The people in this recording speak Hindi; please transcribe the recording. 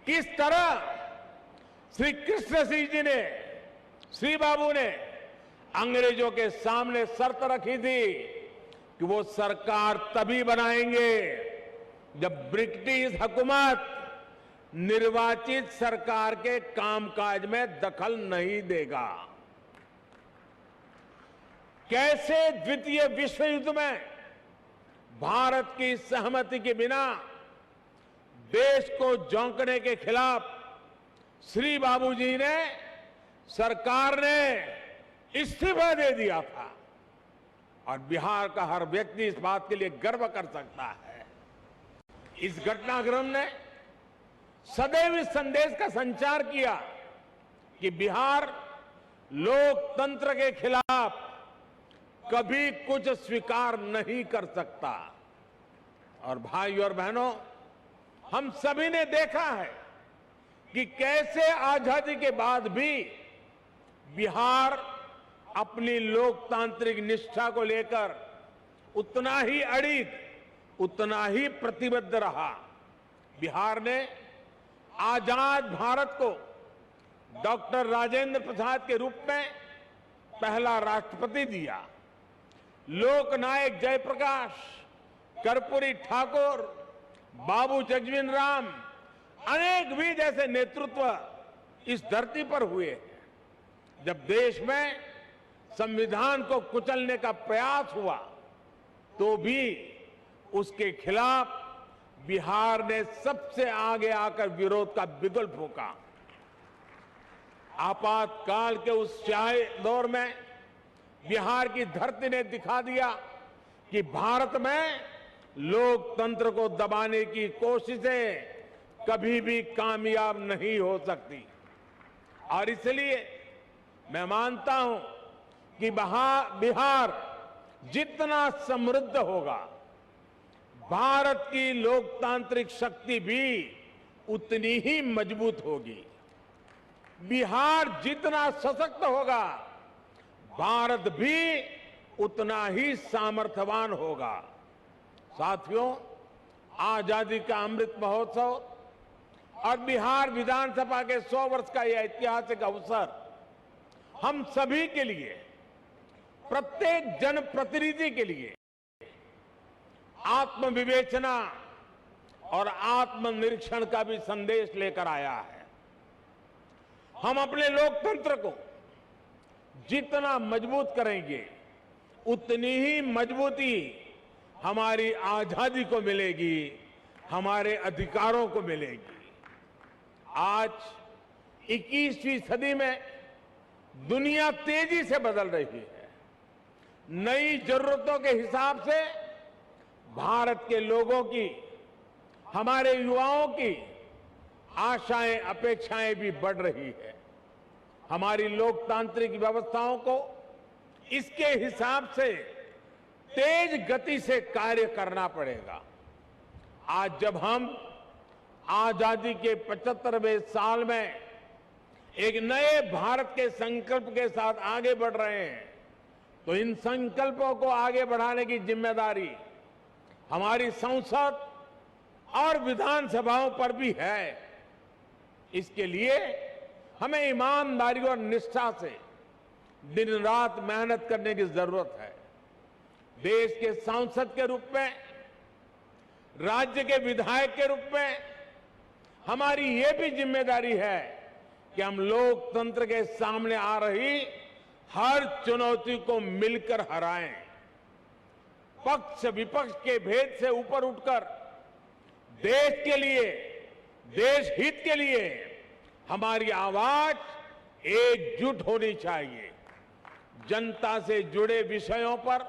किस तरह श्री कृष्ण सिंह जी ने, श्री बाबू ने अंग्रेजों के सामने शर्त रखी थी कि वो सरकार तभी बनाएंगे जब ब्रिटिश हुकूमत निर्वाचित सरकार के कामकाज में दखल नहीं देगा। कैसे द्वितीय विश्व युद्ध में भारत की सहमति के बिना देश को झोंकने के खिलाफ श्री बाबू जी ने, सरकार ने इस्तीफा दे दिया था। और बिहार का हर व्यक्ति इस बात के लिए गर्व कर सकता है। इस घटनाक्रम ने सदैव इस संदेश का संचार किया कि बिहार लोकतंत्र के खिलाफ कभी कुछ स्वीकार नहीं कर सकता। और भाई और बहनों, हम सभी ने देखा है कि कैसे आजादी के बाद भी बिहार अपनी लोकतांत्रिक निष्ठा को लेकर उतना ही अडिग, उतना ही प्रतिबद्ध रहा। बिहार ने आजाद भारत को डॉक्टर राजेंद्र प्रसाद के रूप में पहला राष्ट्रपति दिया। लोकनायक जयप्रकाश, कर्पूरी ठाकुर, बाबू जगजीवन राम, अनेक भी जैसे नेतृत्व इस धरती पर हुए। जब देश में संविधान को कुचलने का प्रयास हुआ तो भी उसके खिलाफ बिहार ने सबसे आगे आकर विरोध का बिगुल फूंका। आपातकाल के उस स्याही दौर में बिहार की धरती ने दिखा दिया कि भारत में लोकतंत्र को दबाने की कोशिशें कभी भी कामयाब नहीं हो सकती। और इसलिए मैं मानता हूं कि बिहार जितना समृद्ध होगा, भारत की लोकतांत्रिक शक्ति भी उतनी ही मजबूत होगी। बिहार जितना सशक्त होगा, भारत भी उतना ही सामर्थ्यवान होगा। साथियों, आजादी का अमृत महोत्सव और बिहार विधानसभा के 100 वर्ष का यह ऐतिहासिक अवसर हम सभी के लिए, प्रत्येक जनप्रतिनिधि के लिए आत्मविवेचना और आत्मनिरीक्षण का भी संदेश लेकर आया है। हम अपने लोकतंत्र को जितना मजबूत करेंगे, उतनी ही मजबूती हमारी आजादी को मिलेगी, हमारे अधिकारों को मिलेगी। आज 21वीं सदी में दुनिया तेजी से बदल रही है। नई जरूरतों के हिसाब से भारत के लोगों की, हमारे युवाओं की आशाएं, अपेक्षाएं भी बढ़ रही है। हमारी लोकतांत्रिक व्यवस्थाओं को इसके हिसाब से तेज गति से कार्य करना पड़ेगा। आज जब हम आजादी के 75वें साल में एक नए भारत के संकल्प के साथ आगे बढ़ रहे हैं, तो इन संकल्पों को आगे बढ़ाने की जिम्मेदारी हमारी संसद और विधानसभाओं पर भी है। इसके लिए हमें ईमानदारी और निष्ठा से दिन रात मेहनत करने की जरूरत है। देश के सांसद के रूप में, राज्य के विधायक के रूप में हमारी ये भी जिम्मेदारी है कि हम लोकतंत्र के सामने आ रही हर चुनौती को मिलकर हराएं। पक्ष विपक्ष के भेद से ऊपर उठकर देश के लिए, देश हित के लिए हमारी आवाज एकजुट होनी चाहिए। जनता से जुड़े विषयों पर